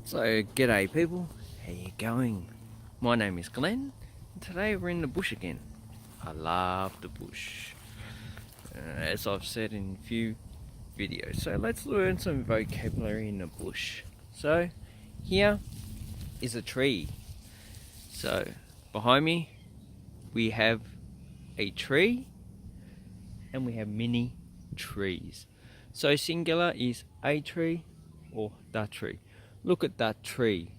So, g'day people, how you going? My name is Glenn, and today we're in the bush again. I love the bush, as I've said in a few videos. So let's learn some vocabulary in the bush. So, here is a tree. So, behind me we have a tree, and we have many trees. So singular is a tree or the tree. Look at that tree.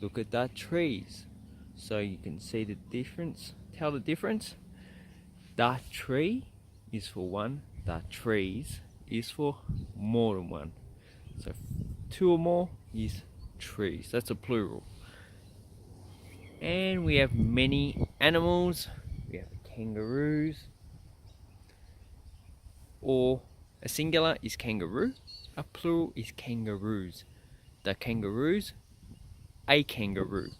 Look at that trees. So you can see the difference. Tell the difference. The tree is for one. The trees is for more than one. So two or more is trees. That's a plural. And we have many animals. We have kangaroos. Or a singular is kangaroo. A plural is kangaroos. The kangaroos, a kangaroo.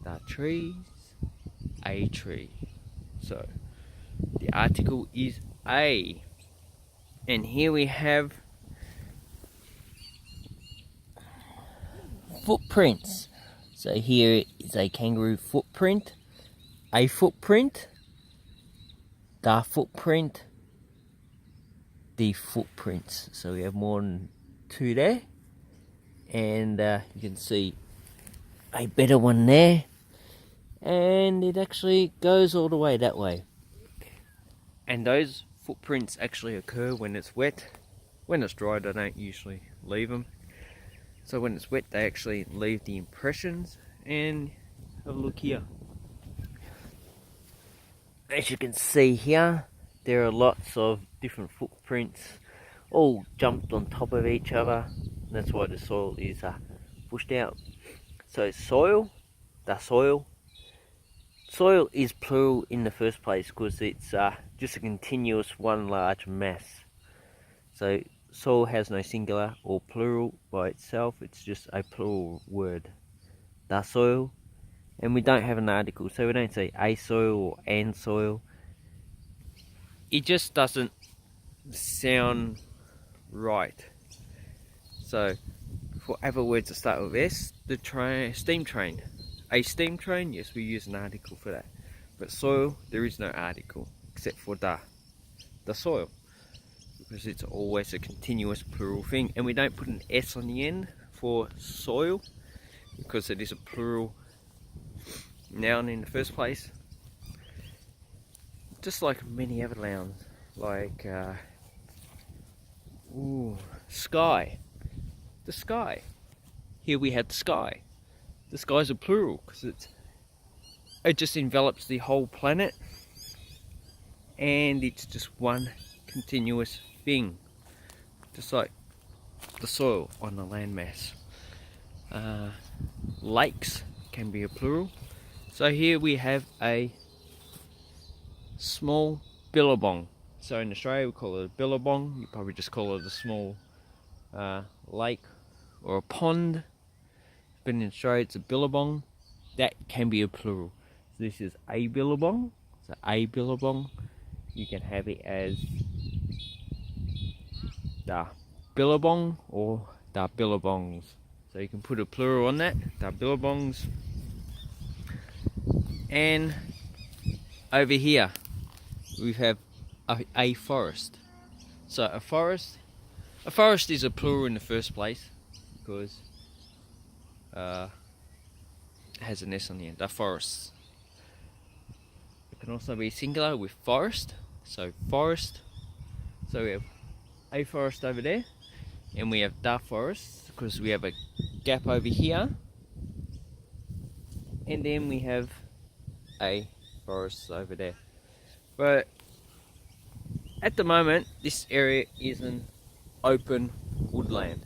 The trees, a tree. So the article is a. And here we have footprints. So here is a kangaroo footprint, a footprint, the footprint, the footprints. So we have more than two there. And you can see a better one there, and it actually goes all the way that way. And those footprints actually occur when it's wet. When it's dry, they don't usually leave them. So when it's wet, they actually leave the impressions. And have a look here. As you can see here, there are lots of different footprints all jumped on top of each other. That's why the soil is pushed out. So soil, the soil. Soil is plural in the first place because it's just a continuous one large mass. So soil has no singular or plural by itself. It's just a plural word. The soil. And we don't have an article, so we don't say a soil or an soil. It just doesn't sound right. So, for other words that start with S, the steam train. A steam train, yes, we use an article for that. But soil, there is no article except for the soil, because it's always a continuous plural thing. And we don't put an S on the end for soil because it is a plural noun in the first place. Just like many other nouns, like sky. The sky. Here we had the sky. The sky is a plural because it just envelops the whole planet, and it's just one continuous thing, just like the soil on the landmass. Lakes can be a plural. So here we have a small billabong. So in Australia we call it a billabong. You probably just call it a small lake or a pond. But in Australia it's a billabong. That can be a plural. So this is a billabong. So a billabong. You can have it as the billabong or the billabongs. So you can put a plural on that, the billabongs. And over here we have a forest. So a forest is a plural in the first place because it has an S on the end. The forests. It can also be singular with forest. So forest. So we have a forest over there, and we have the forest because we have a gap over here, and then we have a forest over there. But at the moment this area is an open woodland,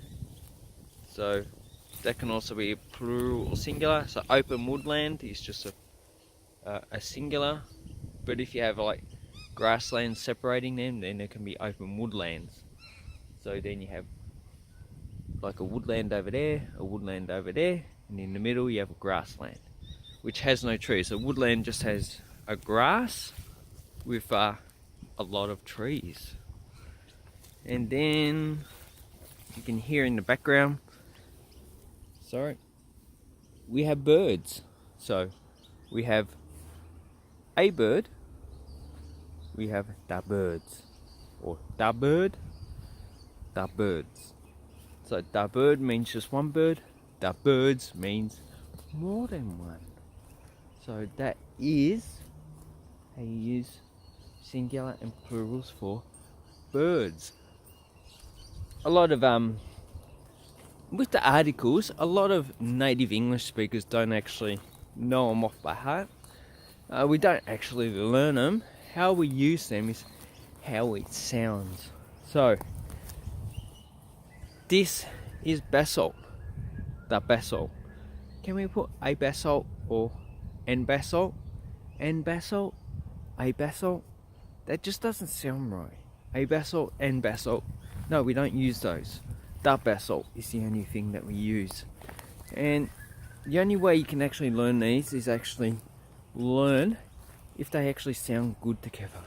so that can also be a plural or singular. So open woodland is just a singular, but if you have like grasslands separating them, then there can be open woodlands. So then you have like a woodland over there, a woodland over there, and in the middle you have a grassland which has no trees. So woodland just has a grass with a lot of trees. And then you can hear in the background sorry, we have birds. So we have a bird, we have the birds, or the bird, the birds. So the bird means just one bird, the birds means more than one. So that is how you use singular and plurals for birds. A lot of with the articles, a lot of native English speakers don't actually know them off by heart. We don't actually learn them. How we use them is how it sounds. So this is basalt, the basalt. Can we put a basalt or an basalt? An basalt, a basalt? That just doesn't sound right. A basalt, an basalt. No, we don't use those. The basalt is the only thing that we use. And the only way you can actually learn these is actually learn if they actually sound good together.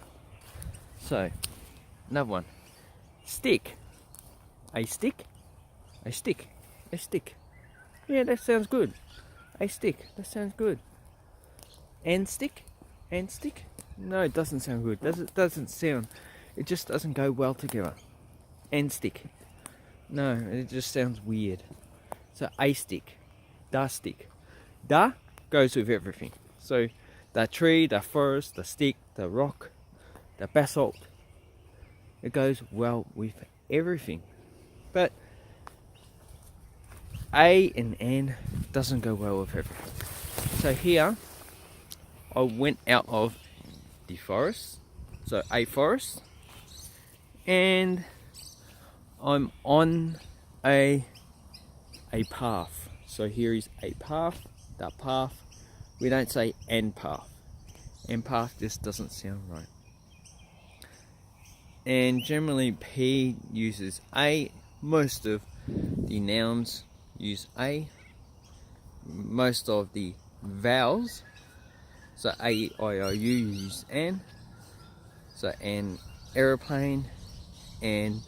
So, another one. Stick. A stick. A stick. A stick. Yeah, that sounds good. A stick. That sounds good. And stick. And stick. No, it doesn't sound good. Doesn't sound. It just doesn't go well together. And stick. No, it just sounds weird. So a stick. Da stick. Da goes with everything. So the tree, the forest, the stick, the rock, the basalt. It goes well with everything. But a and an doesn't go well with everything. So here I went out of the forest. So a forest. And I'm on a path. So here is a path, the path. We don't say an path. An path just doesn't sound right. And generally P uses a. Most of the nouns use a. Most of the vowels, so a, I, o, u, use an. So an aeroplane, an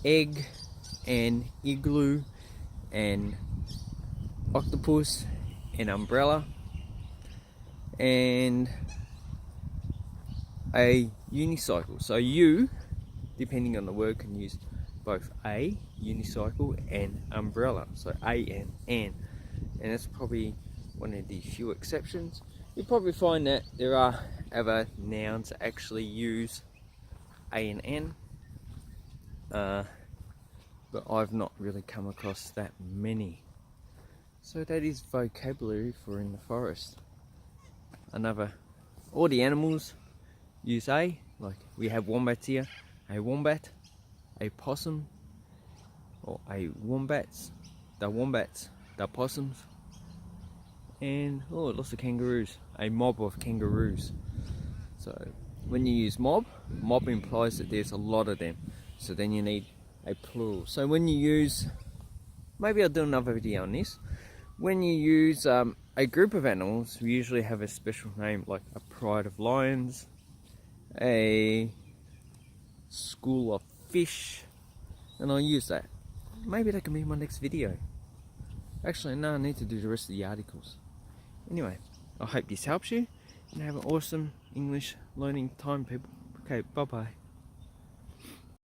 egg, an igloo, an octopus, an umbrella, and a unicycle. So you, depending on the word, can use both a, unicycle, and umbrella. So a and an. And that's probably one of the few exceptions. You'll probably find that there are other nouns that actually use a and an. But I've not really come across that many. So that is vocabulary for in the forest. All the animals use a, like we have wombats here, a wombat, a possum, or a wombats, the possums, and lots of kangaroos, a mob of kangaroos. So when you use mob implies that there's a lot of them. So then you need a plural. So when you use, maybe I'll do another video on this. When you use a group of animals, we usually have a special name, like a pride of lions, a school of fish, and I'll use that. Maybe that can be my next video. Actually, no, I need to do the rest of the articles. Anyway, I hope this helps you, and have an awesome English learning time, people. Okay, bye bye.